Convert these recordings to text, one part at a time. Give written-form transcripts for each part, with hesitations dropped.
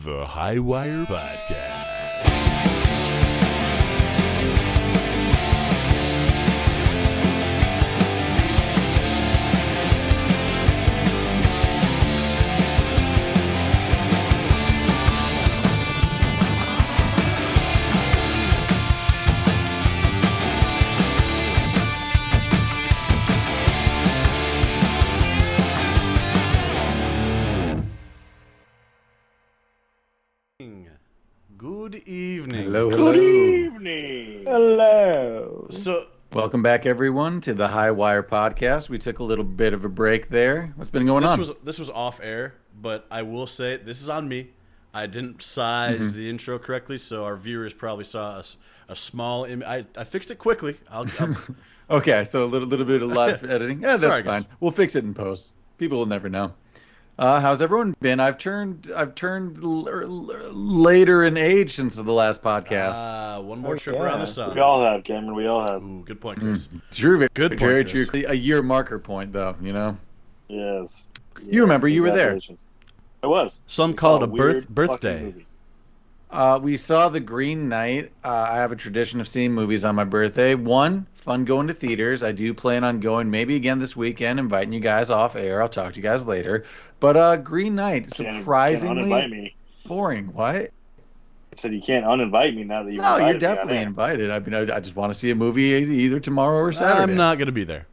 The Highwire Podcast. Good evening. Hello. Good evening. Hello. So, Welcome back, everyone, to the High Wire Podcast. We took a little bit of a break there. What's been going on? This was off air, but I will say this is on me. I didn't size the intro correctly, so our viewers probably saw a small I fixed it quickly. I'll Okay, so a little bit of live editing. Yeah, that's Sorry, fine. guys. We'll fix it in post. People will never know. How's everyone been? I've turned later in age since the last podcast. one more trip around the sun. We all have, Cameron. We all have. Ooh, good point, Chris. True, Good point, very Chris. true. A year marker point, though. You know. Yes. You remember, you were there. Congratulations. I was. Some We call saw it a weird birthday. fucking movie. We saw The Green Knight. I have a tradition of seeing movies on my birthday. One, fun going to theaters. I do plan on going maybe again this weekend, inviting you guys off air. I'll talk to you guys later. But Green Knight, Can't surprisingly uninvite me. boring. What? I said you can't uninvite me now that you've No, invited you're me definitely on air. invited. I mean, I just want to see a movie either tomorrow or Saturday. I'm not going to be there.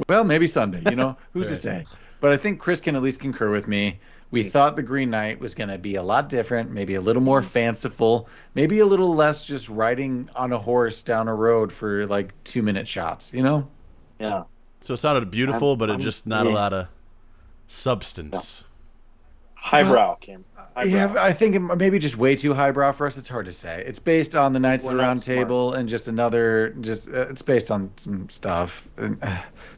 Well, maybe Sunday. You know, who's to Right. say? But I think Chris can at least concur with me. We thought The Green Knight was going to be a lot different, maybe a little more fanciful, maybe a little less just riding on a horse down a road for like 2-minute shots, you know? Yeah. So it sounded beautiful, but it just not a yeah. lot of substance. Highbrow, Cameron. Highbrow. Yeah, I think it maybe just way too highbrow for us. It's hard to say. It's based on the Knights of We're the not Round smart. Table and just another, it's based on some stuff. And,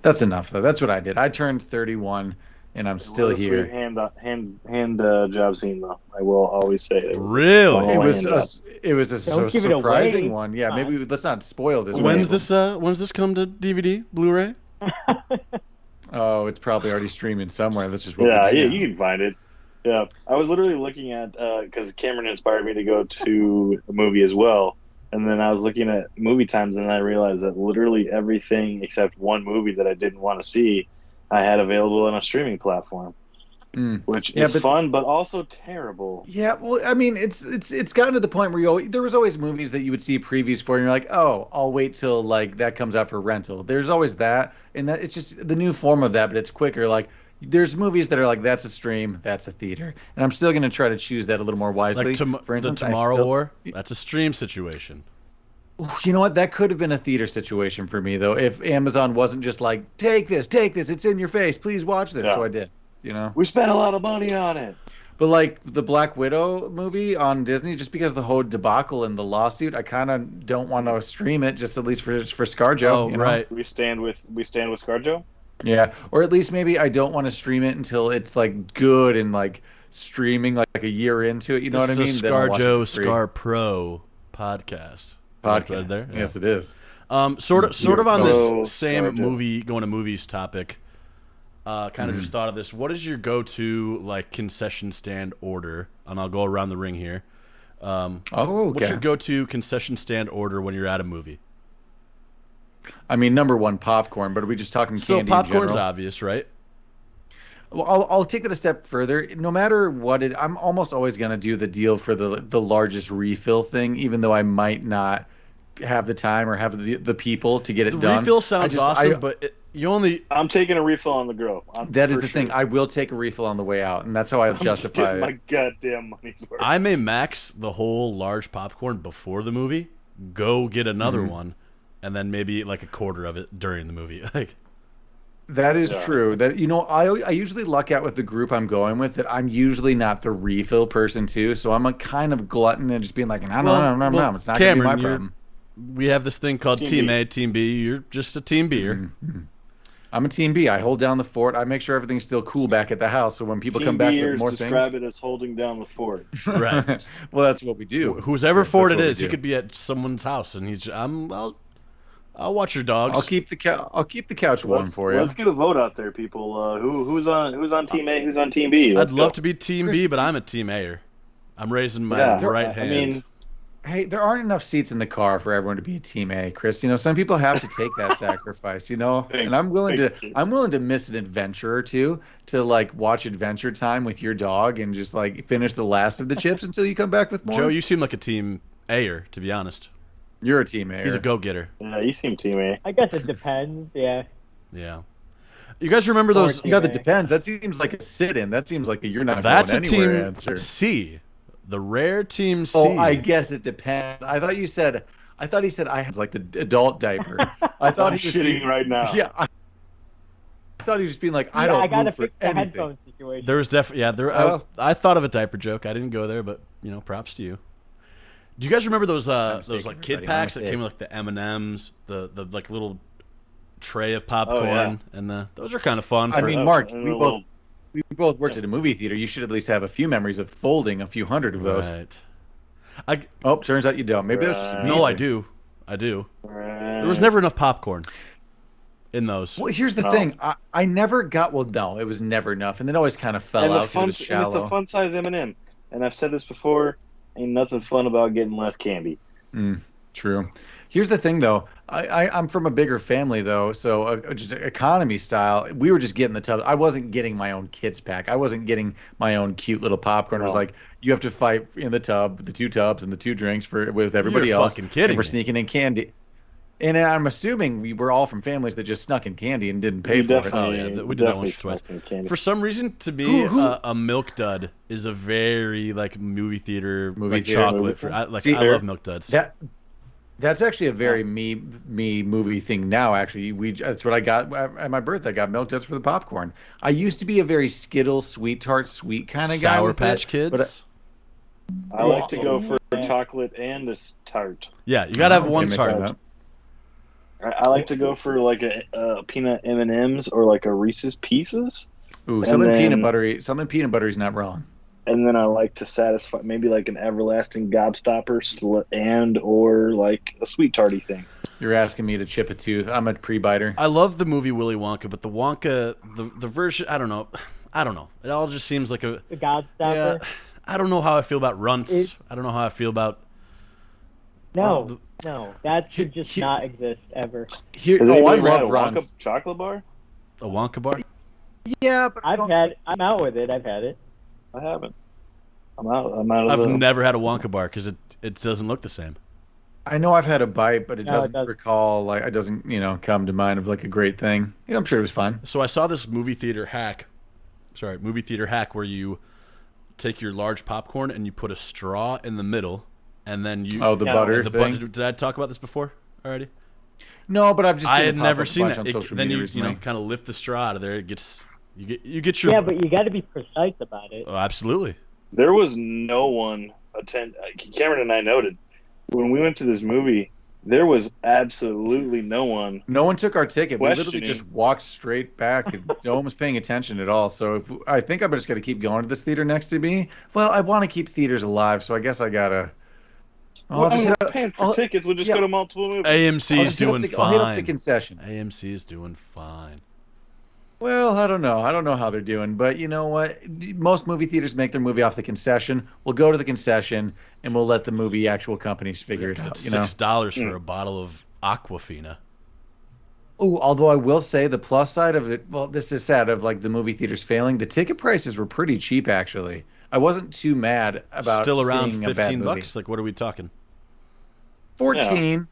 that's enough, though. That's what I did. I turned 31, and I'm still It was a here. sweet hand job scene, though. I will always say it. Really? It Oh, was hand a Don't give it surprising away. one. Yeah, maybe let's not spoil this. When's one. this come to DVD, Blu-ray? Oh, it's probably already streaming somewhere. That's just what Yeah, we do yeah, now. you can find it. Yeah, I was literally looking at because Cameron inspired me to go to a movie as well, and then I was looking at movie times, and I realized that literally everything except one movie that I didn't want to see, I had available on a streaming platform, which Yeah, is but- fun but also terrible. Yeah, well, I mean, it's gotten to the point where there was always movies that you would see previews for, and you're like, oh, I'll wait till like that comes out for rental. There's always that, and that it's just the new form of that, but it's quicker. Like, there's movies that are like, that's a stream, that's a theater, and I'm still gonna try to choose that a little more wisely. Like For instance, the I Tomorrow still- War? That's a stream situation. You know what? That could have been a theater situation for me, though, if Amazon wasn't just like, take this, it's in your face, please watch this. Yeah. So I did, you know. We spent a lot of money on it. But like the Black Widow movie on Disney, just because of the whole debacle and the lawsuit, I kind of don't want to stream it, just at least for ScarJo. Oh, you know? right. We stand with ScarJo. Yeah, or at least maybe I don't want to stream it until it's like good and like streaming like a year into it. You know This what I mean? is a Then I'll watch it ScarJo for free. Scar Pro podcast. Podcast. Right there. Yeah. Yes, it is. Sort of on Oh, this same ScarJo. going to movies topic. Kind of just thought of this. What is your go-to like concession stand order? And I'll go around the ring here. Oh, What's okay. your go-to concession stand order when you're at a movie? I mean, number one, popcorn. But are we just talking So candy in popcorn's general? obvious, right? Well, I'll take that a step further. No matter what I'm almost always going to do the deal for the largest refill thing, even though I might not have the time or have the people to get it The done. refill sounds awesome, but you only I'm taking a refill on the grill. That is the thing. I will take a refill on the way out, and that's how I justify Getting my it. goddamn money's worth. I may max the whole large popcorn before the movie, go get another one, and then maybe eat like a quarter of it during the movie. Like That is Yeah. true. That I usually luck out with the group I'm going with that I'm usually not the refill person too, so I'm a kind of glutton and just being like, no, it's not Cameron, gonna be my you're- problem. we have this thing called Team Team B. A, Team B. You're just a Team B'er. I'm a Team B. I hold down the fort. I make sure everything's still cool back at the house, so when people Team come back B'ers with more describe things, it as holding down the fort. Right. well, that's what we do. Whoever That's Ford it what we is, he do. could be at someone's house, and he's I'll watch your dogs. I'll keep the couch warm for you. Let's get a vote out there, people. Who's on Team A? Who's on Team B? I'd love to be Team B, but I'm a Team A-er. I'm raising my right hand. I mean, hey, there aren't enough seats in the car for everyone to be a Team A, Chris. You know, some people have to take that sacrifice. You know, and I'm willing to miss an adventure or two to like watch Adventure Time with your dog and just like finish the last of the chips until you come back with more. Joe, you seem like a Team A-er, to be honest. You're a Team A. He's a go-getter. Yeah, you seem Team A. I guess it depends. Yeah. Yeah. You guys remember those? You got the depends. That seems like a sit-in. That seems like a you're not That's going a anywhere Team answer. C. The rare Team C. Oh, I guess it depends. I thought he said I had like the adult diaper. I thought I'm he was shitting right now. Yeah. I thought he was just being like, I don't I gotta move for fix the anything. headphone situation. There was definitely I thought of a diaper joke. I didn't go there, but you know, props to you. Do you guys remember those like kid packs that came with like the M&Ms, the like little tray of popcorn, and those are kind of fun. I mean, Mark, we both worked at a movie theater. You should at least have a few memories of folding a few hundred of those. Right. Turns out you don't. Maybe that's just no. I do. There was never enough popcorn in those. Well, here's the thing. I never got. Well, no, it was never enough, and it always kind of fell out because it was shallow. It's a fun size M&M, and I've said this before. Ain't nothing fun about getting less candy. True. Here's the thing, though. I'm from a bigger family, though, so just economy style. We were just getting the tubs. I wasn't getting my own kids pack. I wasn't getting my own cute little popcorn. It was like you have to fight in the tub, the 2 tubs and the 2 drinks with everybody You're else. Fucking kidding and we're me. sneaking in candy. And I'm assuming we were all from families that just snuck in candy and didn't pay for it. Oh yeah, we did that once or twice. For some reason, to me, a milk dud is a very like movie theater chocolate. I love milk duds. That's actually a very me movie thing now. Actually, that's what I got at my birthday. I got milk duds for the popcorn. I used to be a very Skittles, sweet tart, sweet kind of guy. Sour Patch Kids. But I like to go for chocolate and a tart. Yeah, you gotta have one tart. I like to go for like a peanut M&Ms or like a Reese's Pieces. Ooh, something peanut buttery is not wrong. And then I like to satisfy maybe like an everlasting gobstopper and or like a sweet tarty thing. You're asking me to chip a tooth. I'm a pre-biter. I love the movie Willy Wonka, but the Wonka, the version, I don't know. It all just seems like the gobstopper. Yeah, I don't know how I feel about Runts. I don't know how I feel about. No, that should just not exist ever. I love Wonka chocolate bar. A Wonka bar? Yeah, but I'm out with it. I've had it. I haven't. I'm out. I've never had a Wonka bar because it doesn't look the same. I know I've had a bite, but it doesn't recall. Like it doesn't, come to mind of like a great thing. Yeah, I'm sure it was fun. So I saw this movie theater hack where you take your large popcorn and you put a straw in the middle, and then you butter thing. Did I talk about this before already? No, but I've just I had never seen it on social media recently. You kind of lift the straw out of there. You get your but you got to be precise about it. Oh, absolutely. There was no one Cameron and I noted when we went to this movie. There was absolutely no one. No one took our ticket. We literally just walked straight back, and no one was paying attention at all. So I think I'm just going to keep going to this theater next to me. Well, I want to keep theaters alive, so I guess I gotta. We're paying for tickets. We'll just go to multiple movies. AMC is doing fine. I'll hit up the concession. AMC is doing fine. Well, I don't know. I don't know how they're doing, but you know what? Most movie theaters make their movie off the concession. We'll go to the concession, and we'll let the movie actual companies figure it out. $6 for a bottle of Aquafina. Oh, although I will say the plus side of it, well, this is sad of like the movie theaters failing. The ticket prices were pretty cheap, actually. I wasn't too mad about still around seeing a bad movie. $15. Like, what are we talking? 14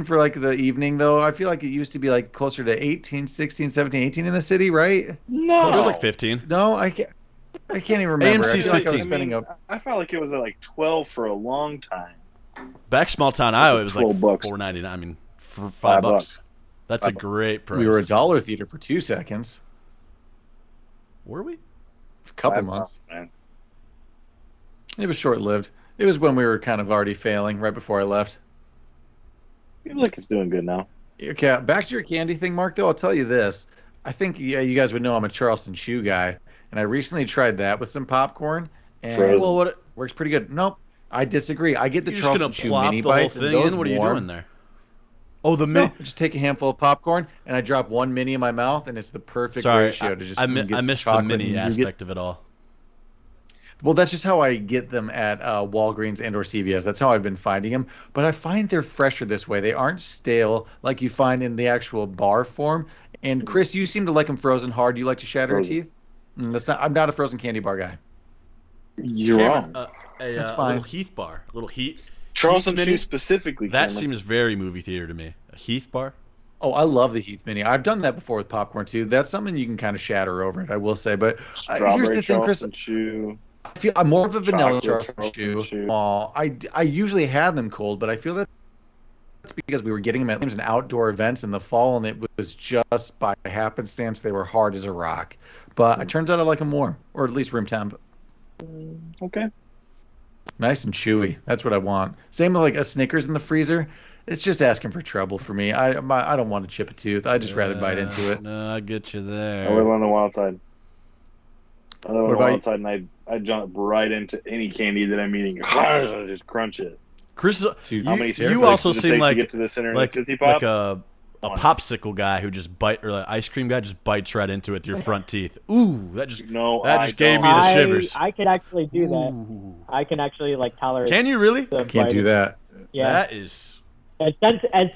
for like the evening, though. I feel like it used to be like closer to 18, 16, 17, 18 in the city, right? No, it was like 15. No, I can't even remember. AMC's 15. I felt like it was at like 12 for a long time. Back small town Iowa, it was like $12. $4.99. I mean, for $5. That's a great price. We were a dollar theater for 2 seconds. Were we? A couple months. Man. It was short-lived. It was when we were kind of already failing, right before I left. Feels like it's doing good now. Okay, back to your candy thing, Mark, though, I'll tell you this. I think you guys would know I'm a Charleston Chew guy, and I recently tried that with some popcorn, and it works pretty good. Nope, I disagree. I get the Charleston Chew mini bites, and those what are you doing there? Oh, the mini. No, I just take a handful of popcorn and I drop one mini in my mouth, and it's the perfect Sorry, ratio to just I get some missed the chocolate mini and aspect of it all. Well, that's just how I get them at Walgreens and or CVS. That's how I've been finding them. But I find they're fresher this way. They aren't stale like you find in the actual bar form. And Chris, you seem to like them frozen hard. Do you like to shatter your Frozen. teeth? That's not. I'm not a frozen candy bar guy. You're Cameron, wrong. That's a fine. little Heath bar, a little Heath. Charleston Heath mini? Chew specifically. That Cameron. seems very movie theater to me. A Heath bar. Oh, I love the Heath Mini. I've done that before with popcorn too. That's something you can kind of shatter over it, I will say. But here's the thing, Chris. Charleston Chew. I feel I'm more of a vanilla Chocolate Charleston Chew. Chew. I usually had them cold, but I feel that's because we were getting them at an outdoor events in the fall, and it was just by happenstance they were hard as a rock. But it turns out I like them warm, or at least room temp. Okay. Nice and chewy. That's what I want. Same with like a Snickers in the freezer. It's just asking for trouble for me. I don't want to chip a tooth. I just rather bite into it. No, I get you I there. live on the wild side. I live on the about wild side, and I jump right into any candy that I'm eating. I just crunch it. Chris, Dude, How many you clicks also does it seem take to like get to the center of like the Tootsie Pop? a One. popsicle guy who just or an ice cream guy just bites right into it with your front teeth. Ooh, that just No, that I just gave me don't. the shivers. I can actually do that. Ooh. I can actually like tolerate. Can you really? the Can't do biting. that. Yeah, That is as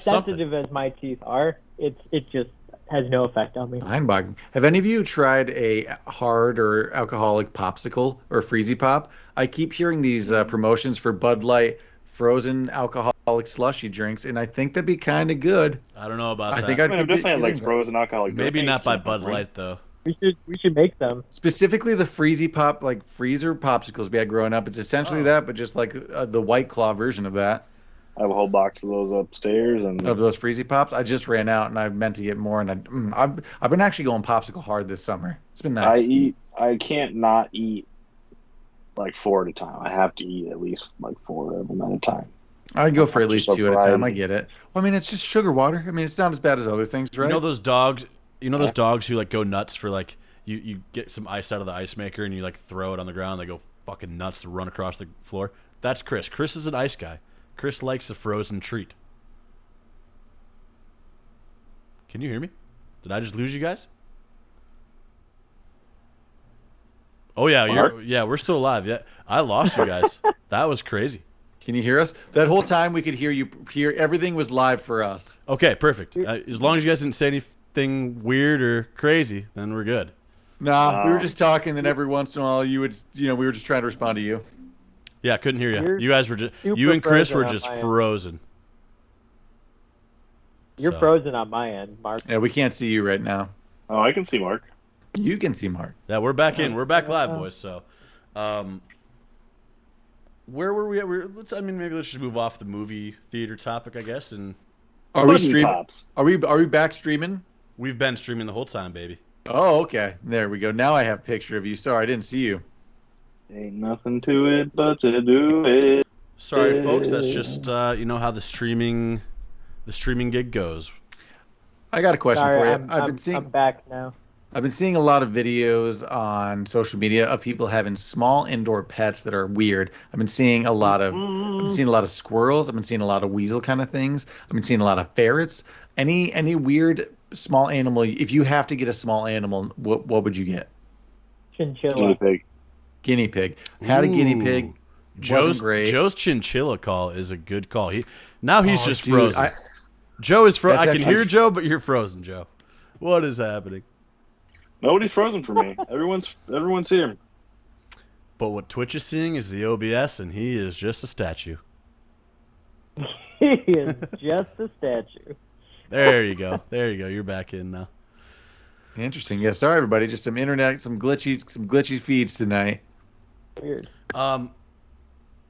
something. sensitive as my teeth are, it just has no effect on me. Mind-boggling. Have any of you tried a hard or alcoholic popsicle or freezy pop? I keep hearing these promotions for Bud Light frozen alcoholic slushy drinks, and I think that'd be kind of good. I don't know about I that. think I I'd mean, I've give definitely had like it- frozen alcoholic. Maybe drinks. not by Bud Light though. We should make them. Specifically the freezy pop, like freezer popsicles we had growing up. It's essentially that, but just like the White Claw version of that, I have a whole box of those upstairs, and of those freezy pops. I just ran out, and I meant to get more. And I've been actually going popsicle hard this summer. It's been nice. I can't not eat like 4 at a time. I have to eat at least like 4 of them at a time. I go for at least Just 2 at a time. I variety. get it. Well, I mean, it's just sugar water. I mean, it's not as bad as other things, right? You know those dogs. You know those dogs who like go nuts for like you get some ice out of the ice maker and you like throw it on the ground. They go fucking nuts to run across the floor. That's Chris. Chris is an ice guy. Chris likes a frozen treat. Can you hear me? Did I just lose you guys? Oh yeah, Mark? we're still alive. Yeah, I lost you guys. That was crazy. Can you hear us? That whole time we could hear you. Hear everything was live for us. Okay, perfect. As long as you guys didn't say anything weird or crazy, then we're good. Nah, we were just talking. Then every once in a while, you would, we were just trying to respond to you. Yeah, I couldn't hear you. You're You guys were just super you and Chris frozen were on just my end. frozen. You're So- frozen on my end, Mark. Yeah, we can't see you right now. Oh, I can see Mark. You can see Mark. Yeah, we're back in. We're back live, boys. So, where were we at? Maybe let's just move off the movie theater topic, I guess. And Are we Pudding streaming? Pops. Are we back streaming? we've been streaming the whole time, baby. Oh, okay. There we go. Now I have a picture of you. Sorry, I didn't see you. Ain't nothing to it but to do it. Sorry, folks. That's just how the streaming gig goes. I got a question Sorry, for you. I'm back now. I've been seeing a lot of videos on social media of people having small indoor pets that are weird. I've been seeing a lot of squirrels. I've been seeing a lot of weasel kind of things. I've been seeing a lot of ferrets. Any weird small animal? If you have to get a small animal, what would you get? Chinchilla. Guinea pig. Guinea pig. Had a guinea Ooh. pig. Wasn't great. Joe's chinchilla call is a good call. He's just Dude, frozen. Joe is frozen. That's I can actually- hear Joe, but you're frozen, Joe. What is happening? Nobody's frozen for me. Everyone's here. But what Twitch is seeing is the OBS, and he is just a statue. He is just a statue. There you go. There you go. You're back in now. Interesting. Yeah. Sorry, everybody. Just some internet, some glitchy feeds tonight. Weird.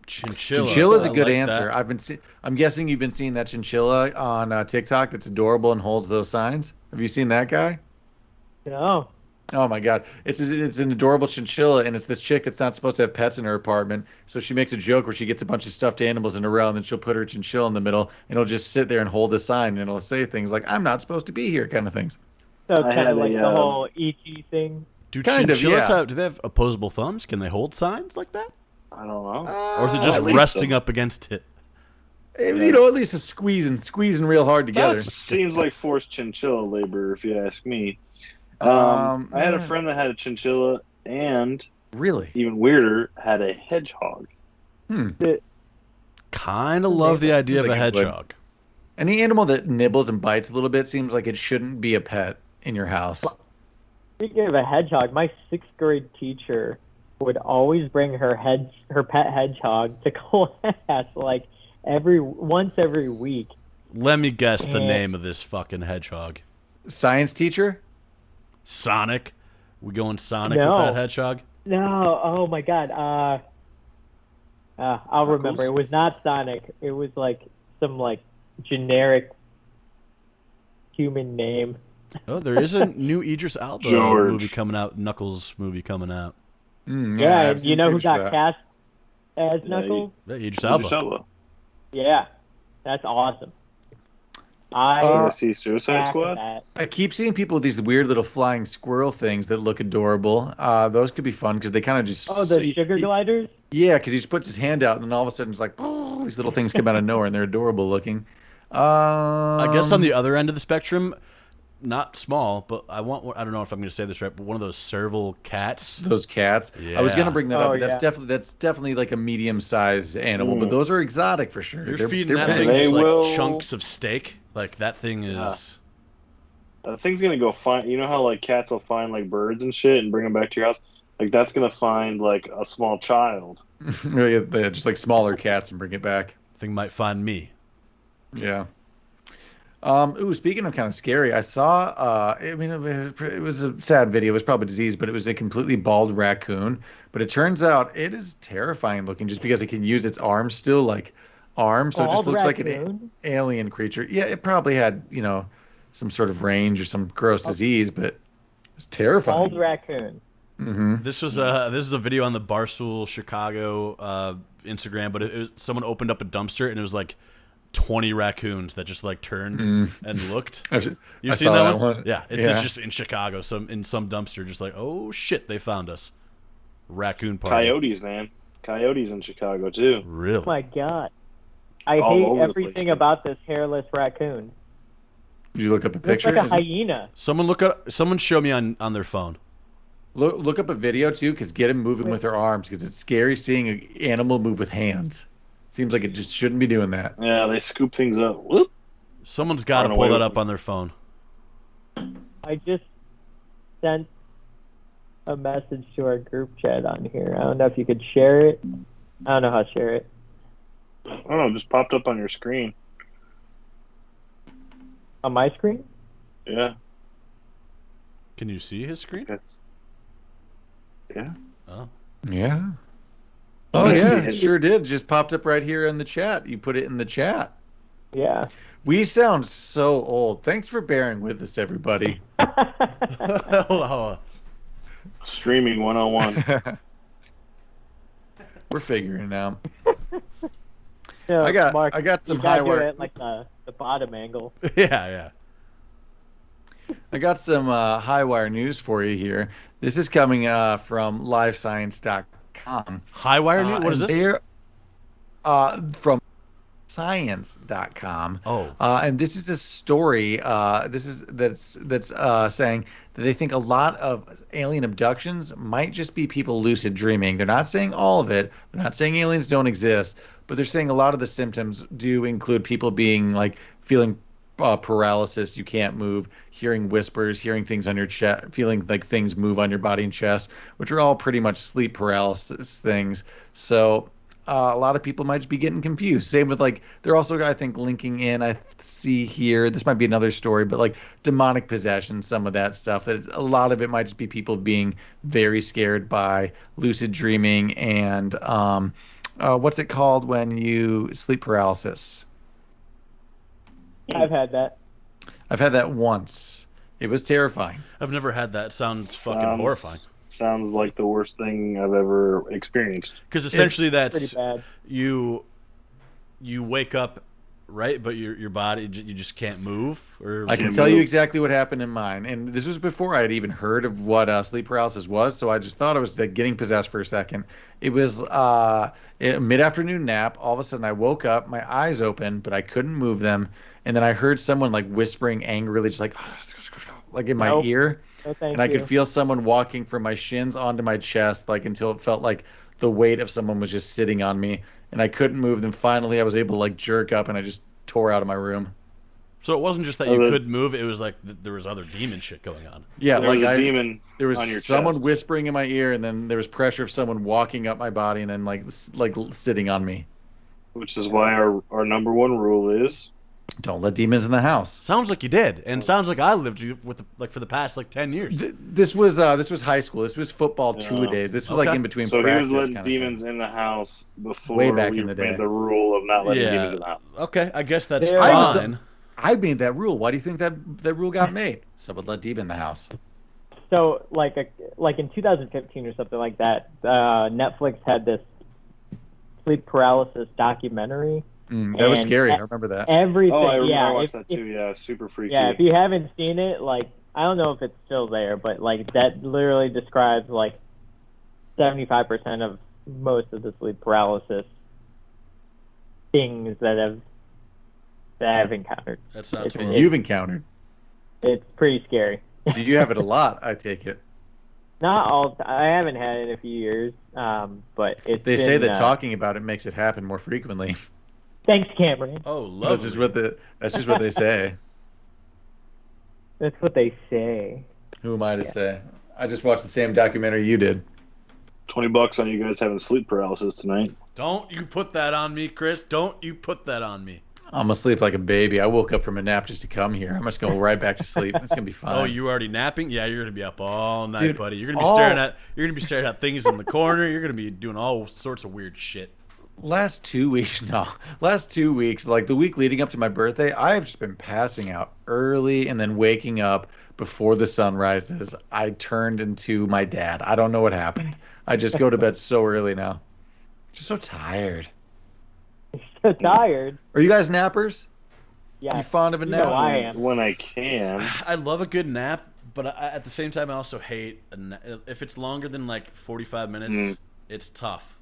Chinchilla. Chinchilla's a I good like answer. that. I'm guessing you've been seeing that chinchilla on TikTok. That's adorable and holds those signs. Have you seen that guy? No. Oh my God, it's an adorable chinchilla, and it's this chick that's not supposed to have pets in her apartment. So she makes a joke where she gets a bunch of stuffed animals in a row, and then she'll put her chinchilla in the middle, and it'll just sit there and hold a sign, and it'll say things like "I'm not supposed to be here" kind of things. So it's I kind had of like a, the whole ET thing. Do Kind of, chinchillas yeah. do they have opposable thumbs? Can they hold signs like that? I don't know. Or is it just At least resting so. up against it? You know, at least a squeezing real hard together. That seems like forced chinchilla labor, if you ask me. I had a friend that had a chinchilla, and really, even weirder, had a hedgehog. Kind of love the idea of a hedgehog. Any animal that nibbles and bites a little bit seems like it shouldn't be a pet in your house. Speaking of a hedgehog, my 6th grade teacher would always bring her pet hedgehog to class like once every week. Let me guess the name of this fucking hedgehog. Science teacher? Sonic. We going Sonic with that hedgehog? No. Oh my God. I'll remember. It was not Sonic. It was like some like generic human name. Oh, there is a new Idris Elba movie coming out. Knuckles movie coming out. Yeah, you know who got cast as Knuckles? Yeah, Idris Elba. Yeah, that's awesome. I see Suicide Squad. I keep seeing people with these weird little flying squirrel things that look adorable. Those could be fun because they kind of just... Oh, the sugar gliders? Yeah, because he just puts his hand out and then all of a sudden it's like, oh, these little things come out of nowhere and they're adorable looking. I guess on the other end of the spectrum, not small, but I don't know if I'm going to say this right, but one of those serval cats. Those cats. Yeah. I was going to bring that up, but that's definitely like a medium-sized animal, but those are exotic for sure. You're feeding that thing just like chunks of steak. Like that thing is... That thing's going to go find... You know how like cats will find like birds and shit and bring them back to your house? Like that's going to find like a small child. Yeah, just like smaller cats and bring it back. Thing might find me. Yeah. Speaking of kind of scary, I saw, I mean, it was a sad video. It was probably disease, but it was a completely bald raccoon. But it turns out it is terrifying looking just because it can use its arms still, like arms. So it just looks like an alien creature. Yeah, it probably had, you know, some sort of range or some gross disease, but it's terrifying. Bald raccoon. Mm-hmm. This was a video on the Barstool Chicago Instagram, but someone opened up a dumpster and it was like 20 raccoons that just like turned and looked. You've seen that one? Yeah, it's just in Chicago, in some dumpster, just like, oh shit, they found us. Raccoon party. Coyotes, man. Coyotes in Chicago too. Really? Oh my God. I hate everything about this hairless raccoon. Did you look up a picture? Looks like a hyena. Someone show me on their phone. Look up a video too, because get him moving with their arms, because it's scary seeing an animal move with hands. Seems like it just shouldn't be doing that. Yeah, they scoop things up. Whoop. Someone's got to pull that up on their phone. I just sent a message to our group chat on here. I don't know if you could share it. I don't know how to share it. I don't know, it just popped up on your screen. On my screen? Yeah. Can you see his screen? Yes. Yeah. Oh. Yeah. Oh, yeah, it sure did. Just popped up right here in the chat. You put it in the chat. Yeah. We sound so old. Thanks for bearing with us, everybody. Streaming 101. We're figuring it out. No, I got some high wire. At like the bottom angle. Yeah. I got some high wire news for you here. This is coming from livescience.com. High wire news? What is this? From science.com. Oh. And this is a story that's saying that they think a lot of alien abductions might just be people lucid dreaming. They're not saying all of it. They're not saying aliens don't exist, but they're saying a lot of the symptoms do include people being like feeling paralysis, you can't move, hearing whispers, hearing things on your chest, feeling like things move on your body and chest, which are all pretty much sleep paralysis things. So a lot of people might just be getting confused. Same with like, they're also, I think, linking in, I see here, this might be another story, but like demonic possession, some of that stuff, that a lot of it might just be people being very scared by lucid dreaming and what's it called when you sleep paralysis? I've had that. I've had that once. It was terrifying. I've never had that. Sounds fucking horrifying. Sounds like the worst thing I've ever experienced. Because essentially that's pretty bad. You wake up right? But your body, you just can't move. Or I can tell you exactly what happened in mine, and this was before I had even heard of what sleep paralysis was. So I just thought I was like getting possessed for a second. It was a mid-afternoon nap. All of a sudden, I woke up, my eyes open, but I couldn't move them, and then I heard someone like whispering angrily, just like in my ear, and I could feel someone walking from my shins onto my chest, like until it felt like the weight of someone was just sitting on me, and I couldn't move them. Finally, I was able to like jerk up, and I just tore out of my room. So it wasn't just that you could move; it was like there was other demon shit going on. Yeah, there was a demon. There was on your someone chest. Whispering in my ear, and then there was pressure of someone walking up my body, and then like sitting on me. Which is why our number one rule is don't let demons in the house. Sounds like you did, and sounds like I lived with for the past 10 years. This was high school. This was football 2-a-days. This was like in between. So practice, he was letting demons in the house before way back we in the day. made the rule of not letting demons in the house. Okay, I guess that's fine. I made that rule. Why do you think that rule got made? Someone let demon in the house. So like in 2015 or something like that, Netflix had this sleep paralysis documentary. That was scary. I remember that. Everything. I watched that too. Yeah, super freaky. Yeah, if you haven't seen it, like I don't know if it's still there, but like that literally describes like 75% of most of the sleep paralysis things that I've encountered. That's not true. You've encountered. It's pretty scary. So you have it a lot, I take it. Not all. I haven't had it in a few years, but it's. They say that talking about it makes it happen more frequently. Thanks, Cameron. Oh, lovely. That's just what they say. That's what they say. Who am I to say? I just watched the same documentary you did. $20 on you guys having sleep paralysis tonight. Don't you put that on me, Chris. Don't you put that on me. I'm gonna sleep like a baby. I woke up from a nap just to come here. I'm just gonna go right back to sleep. It's gonna be fine. Oh, you already napping? Yeah, you're gonna be up all night, dude, buddy. You're gonna be staring at things in the corner. You're gonna be doing all sorts of weird shit. Last 2 weeks, like the week leading up to my birthday, I've just been passing out early and then waking up before the sun rises. I turned into my dad. I don't know what happened. I just go to bed so early now. Just so tired. So tired. Are you guys nappers? Yeah. You fond of a nap? I am. When I can. I love a good nap, but at the same time, I also hate if it's longer than like 45 minutes. It's tough.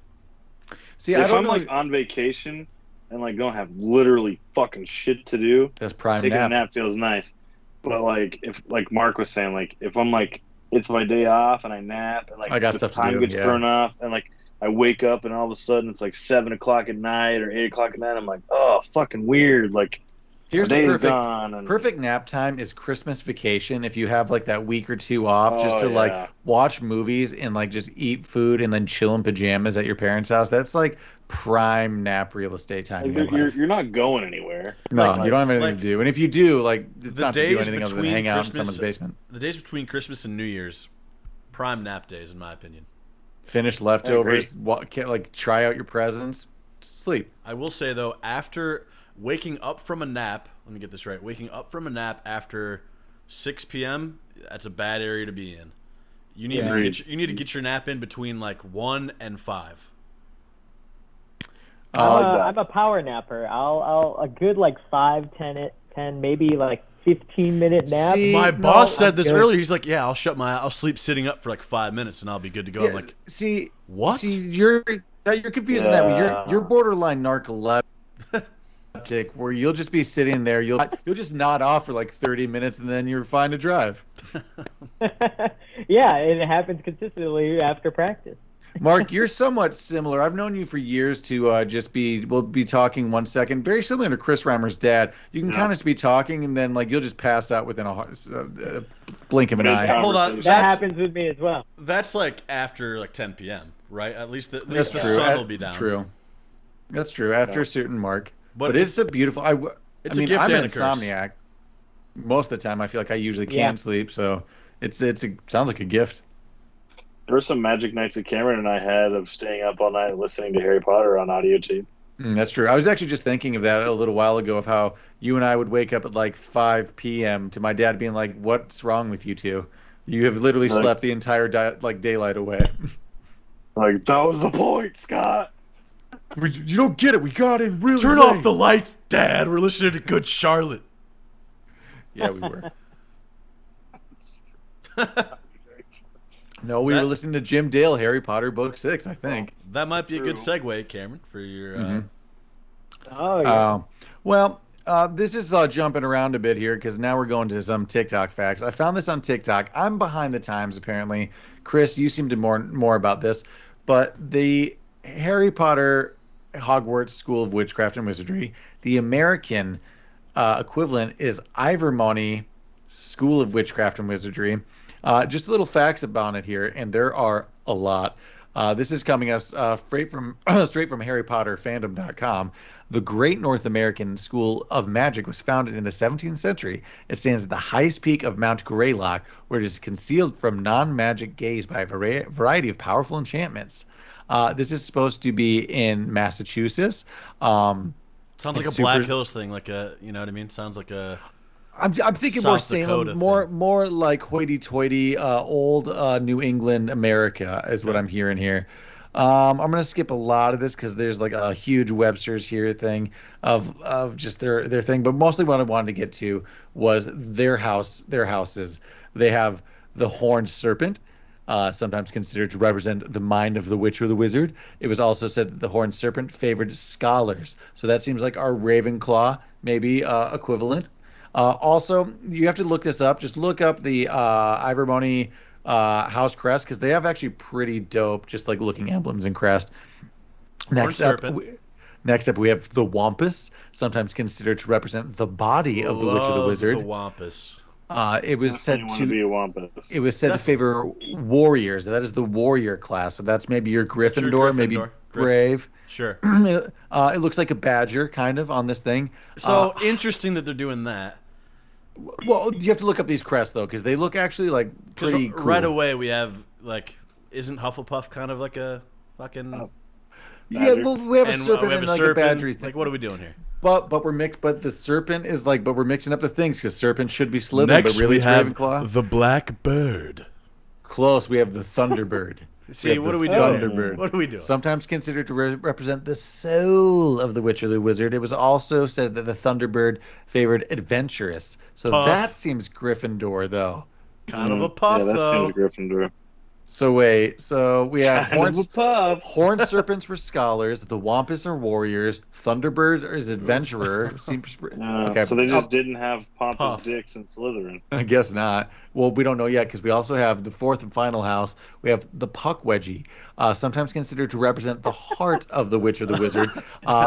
See, if I'm like on vacation and like don't have literally fucking shit to do, that's prime taking nap. a nap feels nice. But like if like Mark was saying, like if I'm like it's my day off and I nap and like I got the stuff time to do, gets thrown off and like I wake up and all of a sudden it's like 7 o'clock at night or 8 o'clock at night. I'm like, oh, fucking weird. Like, here's the day's perfect, gone. And perfect nap time is Christmas vacation. If you have like that week or two off, just to like watch movies and like just eat food and then chill in pajamas at your parents' house. That's like prime nap real estate time. Like, you're not going anywhere. No, you don't have anything to do. And if you do, like, it's not to do anything other than hang out in someone's basement. The days between Christmas and New Year's, prime nap days, in my opinion. Finish leftovers, like try out your presents, sleep. I will say though, after waking up from a nap, let me get this right. Waking up from a nap after 6 p.m. That's a bad area to be in. You need to get your nap in between like 1 and 5. I'm a power napper. I'll a good like 5, 10, maybe like 15-minute nap. My boss said this earlier. He's like, "Yeah, I'll sleep sitting up for like 5 minutes and I'll be good to go." I'm like, what? See, you're confusing that. You're borderline narcoleptic, where you'll just be sitting there. You'll just nod off for like 30 minutes and then you're fine to drive. Yeah, it happens consistently after practice. Mark, you're somewhat similar. I've known you for years to we'll be talking 1 second. Very similar to Chris Reimer's dad. You can kind of be talking and then like you'll just pass out within a blink of an eye. Hold on. That happens with me as well. That's like after like 10 p.m., right? At least the sun will be down. True. That's true. After a certain mark. But it's a beautiful... I'm an insomniac. Most of the time I feel like I usually can't sleep, so it sounds like a gift. There were some magic nights that Cameron and I had of staying up all night listening to Harry Potter on audio tape. That's true. I was actually just thinking of that a little while ago, of how you and I would wake up at like 5 p.m. to my dad being like, "What's wrong with you two? You have literally slept the entire daylight away." Like, that was the point, Scott. You don't get it. We got in really Turn late. off the lights, Dad. We're listening to Good Charlotte. Yeah, we were. No, we were listening to Jim Dale, Harry Potter Book 6, I think. That might be a good segue, Cameron, for your... Oh, yeah. Well, this is jumping around a bit here because now we're going to some TikTok facts. I found this on TikTok. I'm behind the times, apparently. Chris, you seem to more about this. But the Harry Potter Hogwarts School of Witchcraft and Wizardry, the American equivalent is Ivermony School of Witchcraft and Wizardry. Just little facts about it here, and there are a lot. This is coming us straight from HarryPotterFandom.com. The Great North American School of Magic was founded in the 17th century. It stands at the highest peak of Mount Greylock, where it is concealed from non-magic gaze by a variety of powerful enchantments. This is supposed to be in Massachusetts. Sounds like a Black Hills thing, like a, you know what I mean? Sounds like a... I'm thinking more Salem, more like hoity-toity, old New England America is what I'm hearing here. I'm gonna skip a lot of this because there's like a huge Webster's here thing of just their thing, but mostly what I wanted to get to was their houses. They have the horned serpent, sometimes considered to represent the mind of the witch or the wizard. It was also said that the horned serpent favored scholars, so that seems like our Ravenclaw maybe equivalent. Also, you have to look this up. Just look up the Ivermony house crest because they have actually pretty dope, just like looking emblems and crest. Next up, we have the Wampus, sometimes considered to represent the body of the witch or the wizard. The Wampus. It was said to be a Wampus. It was said to favor warriors. That is the warrior class. So that's maybe your Gryffindor, maybe brave. Sure. It looks like a badger, kind of, on this thing. So interesting that they're doing that. Well, you have to look up these crests though, because they look actually like pretty cool. Right away, we have like, isn't Hufflepuff kind of like a fucking? Yeah, well, we have a serpent and like a badger thing. Like, what are we doing here? But we're mixed. But the serpent is like, but we're mixing up the things because serpent should be Slytherin, Next, but really we it's have Ravenclaw. The Black Bird. Close. We have the Thunderbird. See, what are we doing? Thunderbird. What are we doing? Sometimes considered to represent the soul of the witch or the wizard. It was also said that the Thunderbird favored adventurous. So that seems Gryffindor, though. Kind of a puff, that though. seems Gryffindor. So wait, so we have horned serpents were scholars, the Wampus are warriors, Thunderbird is adventurer. Seems okay. So they just didn't have pompous dicks in Slytherin. I guess not. Well, we don't know yet because we also have the fourth and final house. We have the Puckwedgie, sometimes considered to represent the heart of the witch or the wizard.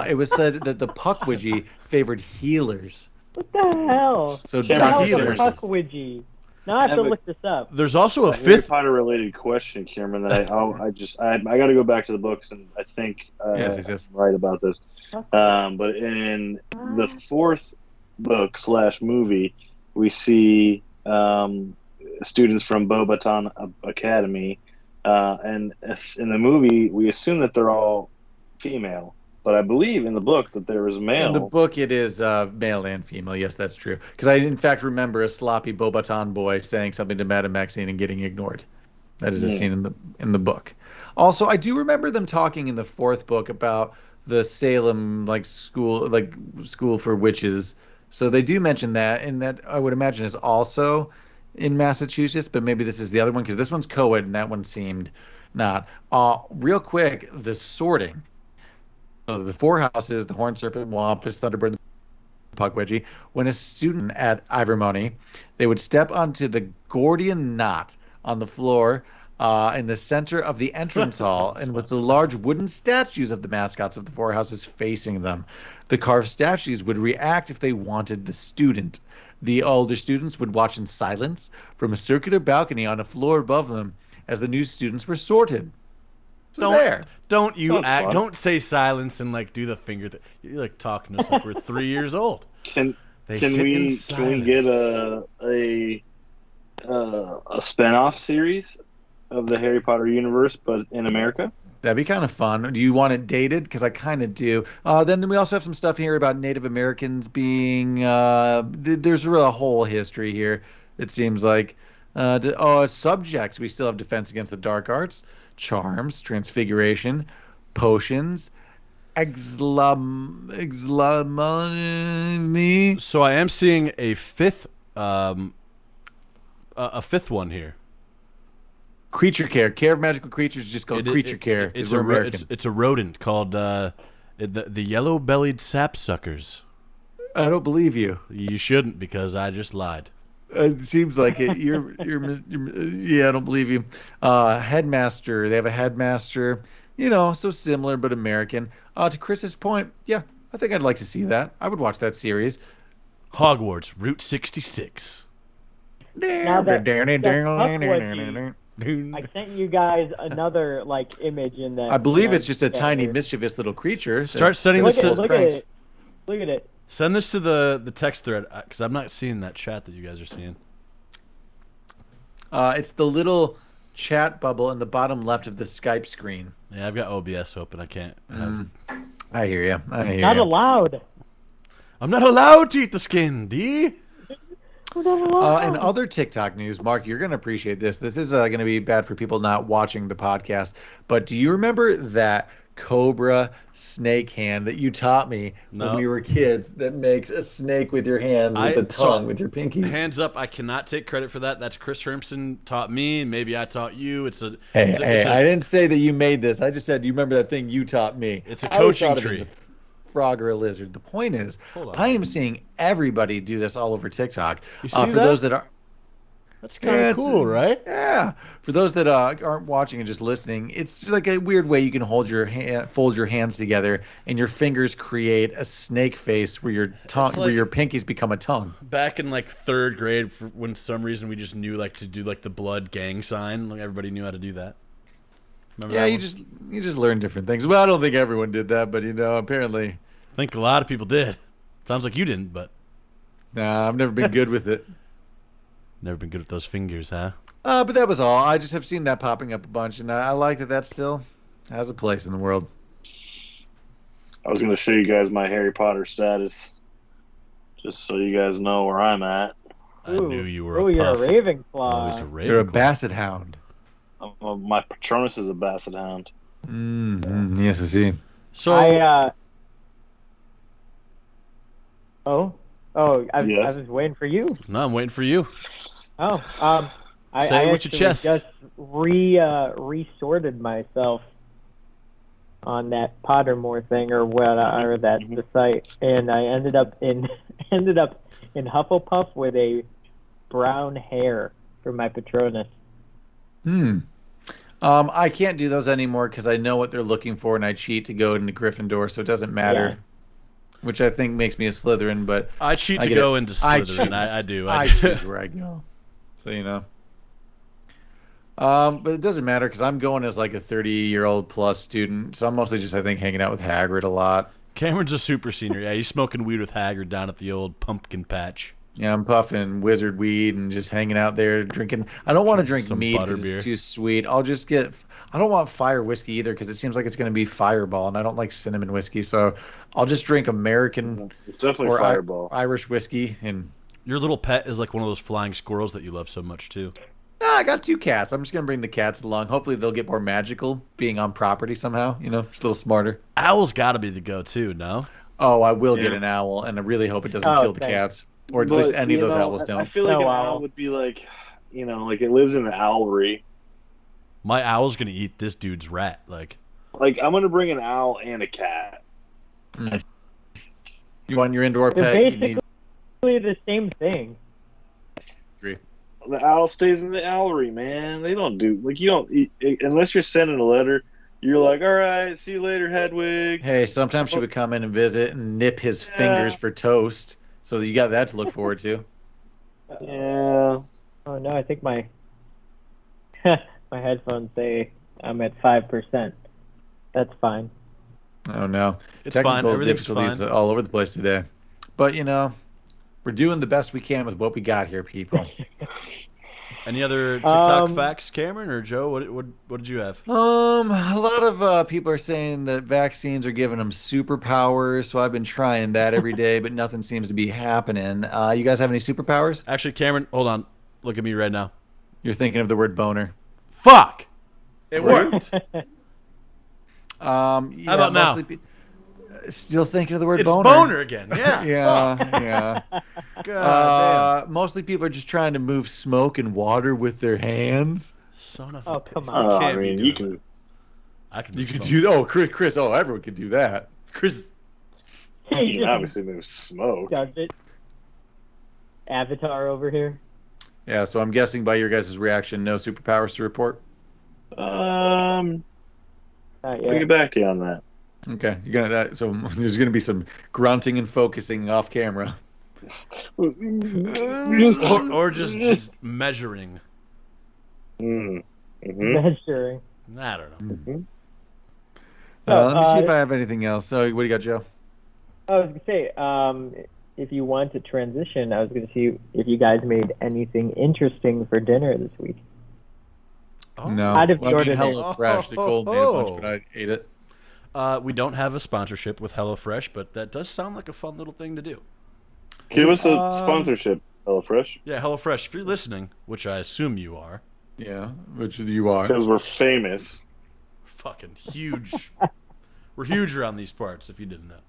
It was said that the Puckwedgie favored healers. What the hell? So healers. Puckwedgie. Now I have to look this up. There's also a Harry fifth Potter related question, Cameron. That I got to go back to the books, and I think yes. I'm right about this. But in the fourth book / movie, we see students from Beauxbaton Academy, and in the movie, we assume that they're all female. But I believe in the book that there is male. In the book, it is male and female. Yes, that's true. Because I, in fact, remember a sloppy Beauxbaton boy saying something to Madame Maxine and getting ignored. That is a scene in the book. Also, I do remember them talking in the fourth book about the Salem school for witches. So they do mention that, and that I would imagine is also in Massachusetts. But maybe this is the other one because this one's co-ed and that one seemed not. Real quick, the sorting. So the four houses, the Horned Serpent, Wampus, Thunderbird, Puckwedgie. When a student at Ivermony, they would step onto the Gordian knot on the floor in the center of the entrance hall, and with the large wooden statues of the mascots of the four houses facing them. The carved statues would react if they wanted the student. The older students would watch in silence from a circular balcony on a floor above them as the new students were sorted. So don't say silence and like do the finger thing. You're like talking to us like we're 3 years old. Can we get a spin-off series of the Harry Potter universe but in America? That'd be kind of fun. Do you want it dated? Because I kind of do. Then we also have some stuff here about Native Americans being there's a whole history here, it seems like. Subjects. We still have defense against the dark arts, charms, transfiguration, potions, Exlamani. So I am seeing a fifth one here. Creature care of magical creatures. Just go creature care. It's we're American. it's a rodent called the yellow-bellied sapsuckers. I don't believe you. You shouldn't, because I just lied. It seems like it. You're yeah, I don't believe you. Headmaster. They have a headmaster. So similar but American. To Chris's point, yeah, I think I'd like to see that. I would watch that series. Hogwarts, Route 66. Now that I sent you guys another image in that. I believe it's just a tiny mischievous little creature. Start sending this to look at it. Look at it. Send this to the text thread, because I'm not seeing that chat that you guys are seeing. It's the little chat bubble in the bottom left of the Skype screen. Yeah, I've got OBS open. I can't have... I hear you. Not allowed. I'm not allowed to eat the skin, D. In other TikTok news, Mark, you're going to appreciate this. This is going to be bad for people not watching the podcast. But do you remember that cobra snake hand that you taught me when we were kids that makes a snake with your hands with a tongue with your pinkies? Hands up, I cannot take credit for that. That's Chris Hermson taught me. Maybe I taught you. Hey, I didn't say that you made this. I just said, do you remember that thing you taught me? It's a coaching tree. Frog or a lizard. The point is, I am seeing everybody do this all over TikTok. You see for those that are, that's kind of cool, right? Yeah. For those that aren't watching and just listening, it's just like a weird way you can fold your hands together, and your fingers create a snake face where your tongue, where your pinkies become a tongue. Back in third grade, when some reason we just knew to do the blood gang sign, everybody knew how to do that. Remember you just learn different things. Well, I don't think everyone did that, but apparently, I think a lot of people did. Sounds like you didn't, but nah, I've never been good with it. Never been good with those fingers, huh? But that was all. I just have seen that popping up a bunch, and I like that still has a place in the world. I was going to show you guys my Harry Potter status, just so you guys know where I'm at. I knew you were. You're a Ravenclaw. You're a Basset Hound. My Patronus is a Basset Hound. Yes, I see. So I was waiting for you. No, I'm waiting for you. I Say it with your chest. Just resorted myself on that Pottermore thing or the site, and I ended up in Hufflepuff with a brown hair for my Patronus. I can't do those anymore because I know what they're looking for, and I cheat to go into Gryffindor, so it doesn't matter. Yeah. Which I think makes me a Slytherin, but I cheat to go into Slytherin. I do. I choose where I go, so But it doesn't matter because I'm going as a 30-year-old plus student, so I'm mostly just hanging out with Hagrid a lot. Cameron's a super senior. Yeah, he's smoking weed with Hagrid down at the old pumpkin patch. Yeah, I'm puffing wizard weed and just hanging out there drinking. I don't want to drink mead because it's too sweet. I don't want fire whiskey either because it seems like it's going to be Fireball, and I don't like cinnamon whiskey. So I'll just drink American it's definitely Fireball. Irish whiskey. And your little pet is like one of those flying squirrels that you love so much too. I got 2 cats. I'm just going to bring the cats along. Hopefully they'll get more magical being on property somehow, just a little smarter. Owl's got to be the go-to, no? Oh, I will get an owl, and I really hope it doesn't kill the cats. Or at least any of those owls don't. I feel like an owl would be it lives in the owlery. My owl's going to eat this dude's rat. I'm going to bring an owl and a cat. You want your indoor pet? Basically the same thing. Agree. The owl stays in the owlery, man. They don't do you don't eat, unless you're sending a letter. You're like, all right, see you later, Hedwig. Hey, sometimes she would come in and visit and nip his fingers for toast. So you got that to look forward to. Yeah. Oh no, I think my my headphones say I'm at 5%. That's fine. Oh no, it's fine. Everything's difficulties fine. All over the place today. But we're doing the best we can with what we got here, people. Any other TikTok facts, Cameron or Joe? What did you have? A lot of people are saying that vaccines are giving them superpowers, so I've been trying that every day, but nothing seems to be happening. You guys have any superpowers? Actually, Cameron, hold on. Look at me right now. You're thinking of the word boner. Fuck! It worked. How about now? Still thinking of the word It's boner. boner again. Yeah. Yeah. God damn. Mostly people are just trying to move smoke and water with their hands. Son of Oh, a come bitch. on. You I can't be mean, doing you can. that. I can You could smoke. do. Oh, Chris. Oh, everyone could do that. Chris. You can obviously move smoke. Does it? Avatar over here. Yeah. So I'm guessing by your guys' reaction, no superpowers to report. I'll Not get yet. back to you on that. Okay, you're gonna that. So there's gonna be some grunting and focusing off camera. Or just measuring. Mm-hmm. Measuring. I don't know. Let me see if I have anything else. So what do you got, Joe? I was gonna say, if you want to transition, I was gonna see if you guys made anything interesting for dinner this week. Oh. No. I'd have Well, I mean, ordered it. HelloFresh. Nicole made a bunch, but I ate it. We don't have a sponsorship with HelloFresh, but that does sound like a fun little thing to do. Give us a sponsorship, HelloFresh. Yeah, HelloFresh, if you're listening, which I assume you are. Yeah, which you are. Because we're famous. Fucking huge. We're huge around these parts, if you didn't know.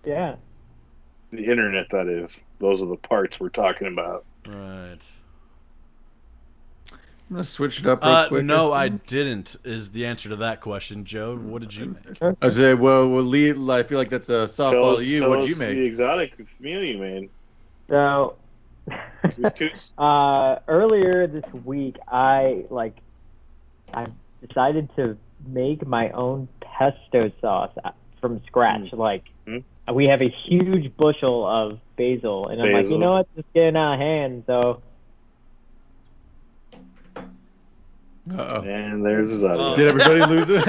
Yeah. The internet, that is. Those are the parts we're talking about. Right. I'm gonna switch it up real quick. No, I didn't, is the answer to that question. Joe, what did you make? I say, well, Lee, I feel like that's a softball to you. What did you The make? exotic meal you made. So, Couscous? earlier this week, I decided to make my own pesto sauce from scratch. We have a huge bushel of basil, and I'm like, you know what, it's just getting out of hand. So, Uh-oh. And there's exotic. Did everybody lose it?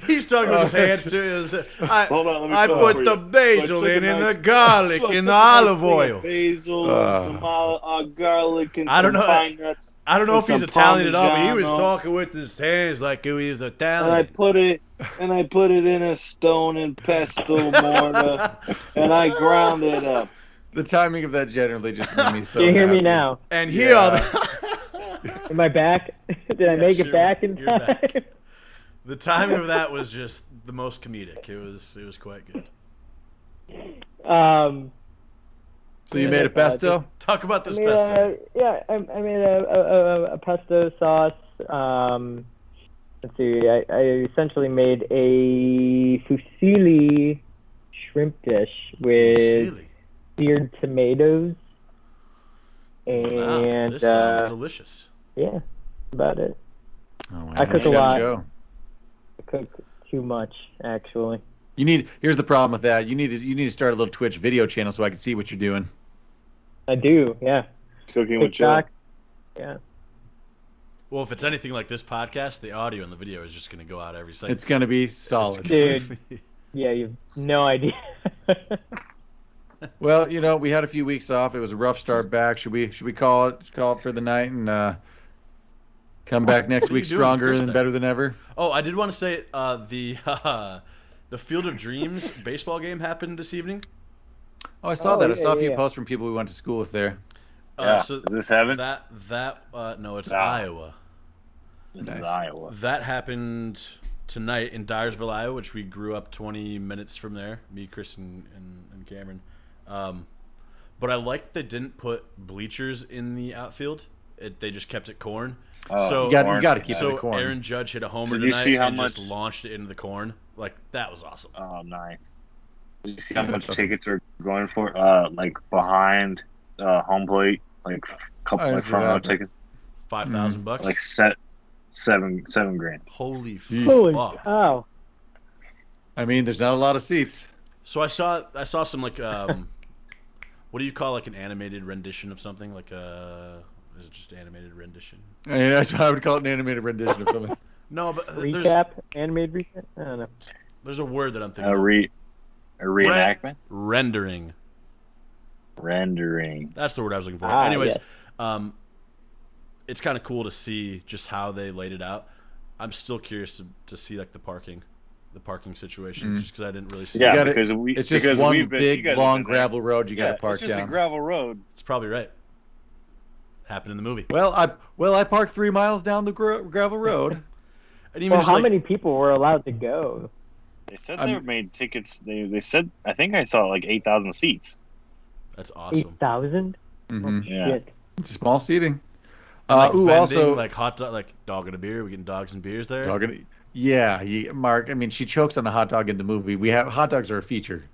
He's talking with his hands too. Hold on, let me I fill it put for the you. basil So I took in, a and the nice- garlic, So I and took the a nice olive thing of oil. Basil, some garlic, and I don't some know. pine nuts. I don't know if and he's some Italian at all, but he was Parmigiano. talking with his hands like he was And Italian. I put it in a stone and pesto mortar, and I ground it up. The timing of that generally just made me so can you hear me happy. now? And here are Am I back? Did I make it back in you're time? back. The timing of that was just the most comedic. It was quite good. So you made a pesto? Talk about this I made pesto. I made a pesto sauce. Let's see. I essentially made a fusilli shrimp dish with Silly. seared tomatoes Wow, and this sounds delicious. yeah, about it. Oh, wow. I cook a Chef lot. Joe. I cook too much, actually. Here's the problem with that. You need to start a little Twitch video channel so I can see what you're doing. I do, yeah. Cooking with Joe. TikTok, yeah. Well, if it's anything like this podcast, the audio and the video is just going to go out every second. It's gonna be solid. Dude. Yeah, you have no idea. Well, we had a few weeks off. It was a rough start back. Should we call it for the night and come back next What are week you doing stronger Thursday? and better than ever? Oh, I did want to say the Field of Dreams baseball game happened this evening. Oh, I saw that. I yeah, saw a yeah, few yeah. posts from people we went to school with there. Yeah. So Is this heaven? no, it's No. Iowa. This Nice. is Iowa. That happened tonight in Dyersville, Iowa, which we grew up 20 minutes from there. Me, Chris, and Cameron. But I liked they didn't put bleachers in the outfield. They just kept it corn. Oh, So You got to keep it so in the corn. Aaron Judge hit a homer Did you tonight see how and just much- launched it into the corn. Like, that was awesome. Oh, nice. Did you see how much tickets are going for? Like behind home plate, like couple I like see front row that. tickets, $5,000. like seven grand. Holy Holy fuck. cow. I mean, there's not a lot of seats. So I saw some like what do you call like an animated rendition of something? Like is it just animated rendition? I mean, that's what I would call it, an animated rendition of something. No, but Recap? Animated recap? I don't know. there's a word that I'm thinking A of. reenactment, Rendering. rendering. That's the word I was looking for. Ah, Anyways, yes. it's kind of cool to see just how they laid it out. I'm still curious to see like the parking situation, just because I didn't really see. Yeah, gotta- because It's just because one we've been, you big, guys have long been there. gravel road you got to park it's just down. a gravel road. It's probably right. Happened in the movie. Well, I parked 3 miles down the gravel road. And even Well, just how like, many people were allowed to go? They said they made tickets. They said I think I saw like 8,000 seats. That's awesome. 8,000. Mm-hmm. Yeah, Shit. It's small seating. Vending, also like hot dog, like dog and a beer. We getting dogs and beers there. Mark. I mean, she chokes on a hot dog in the movie. We have hot dogs are a feature.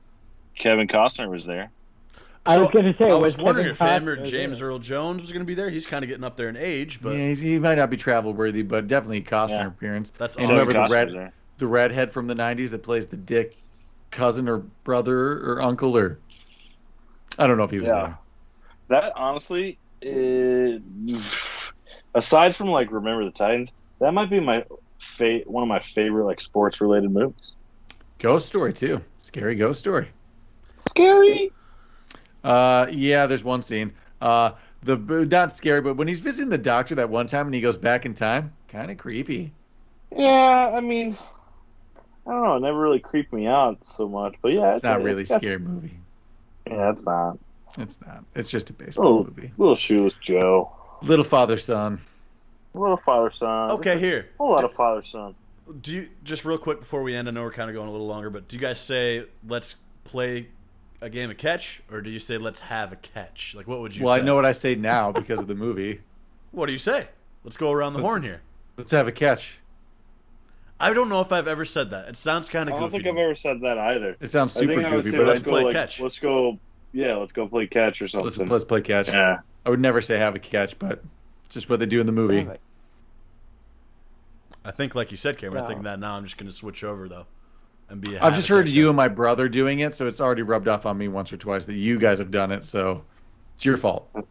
Kevin Costner was there. I was going to say, I was wondering Kevin if him or Costner James there? Earl Jones was going to be there. He's kind of getting up there in age, but Yeah, he might not be travel worthy, but definitely a Costner Yeah. appearance. That's and awesome. whoever Kevin Costner's there. the redhead from the '90s that plays the dick cousin or brother or uncle or I don't know if he was there. That honestly, aside from like Remember the Titans, that might be my one of my favorite like sports related movies. Ghost Story too. Scary Ghost Story. Scary. Yeah, there's one scene. Not scary, but when he's visiting the doctor that one time and he goes back in time, kind of creepy. Yeah, I mean, I don't know. It never really creeped me out so much, but yeah, It's not really a scary movie. Yeah, it's not. It's not. It's just a baseball movie. Little Shoeless Joe. Little Father Son. Little father son. Okay, here. A whole lot of father son. Do you just real quick before we end? I know we're kind of going a little longer, but do you guys say let's play a game of catch, or do you say let's have a catch? Like, what would you say? Well, I know what I say now because of the movie. What do you say? Let's go around the horn here. Let's have a catch. I don't know if I've ever said that. It sounds kind of I goofy. don't think I've ever said that either. It sounds I super think I would goofy, say but let's let's go play like, catch. let's go play catch or something. let's play catch. Yeah. I would never say have a catch, but it's just what they do in the movie. Perfect. I think, like you said, Cameron, I think No. that now I'm just going to switch over, though, and be a I've just heard catch you guy. and my brother doing it, so it's already rubbed off on me once or twice that you guys have done it, so it's your fault. Let's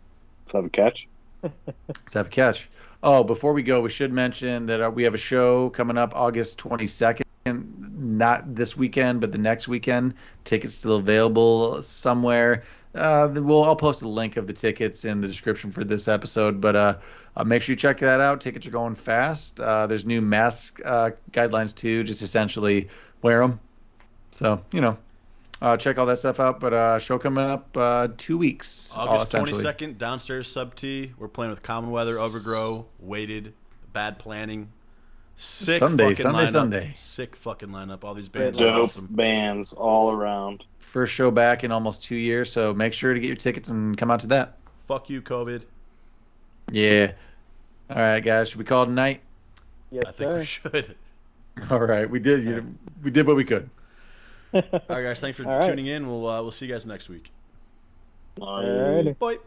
have a catch. Let's have a catch. Oh, before we go, we should mention that we have a show coming up August 22nd. Not this weekend, but the next weekend. Tickets still available somewhere. I'll post a link of the tickets in the description for this episode, but make sure you check that out. Tickets are going fast. There's new mask guidelines too, just essentially wear them. So, check all that stuff out. But show coming up 2 weeks. August essentially. 22nd, downstairs sub T. We're playing with Common Weather, Overgrow, Weighted, Bad Planning. Sick Sunday. Sick fucking lineup. All these bands are Dope awesome. bands all around. First show back in almost 2 years, so make sure to get your tickets and come out to that. Fuck you, COVID. Yeah. All right, guys. Should we call it a night? Yes, I think sir. we should. All right, we did. We did what we could. All right, guys. Thanks for All right. tuning in. We'll see you guys next week. Alrighty. Bye.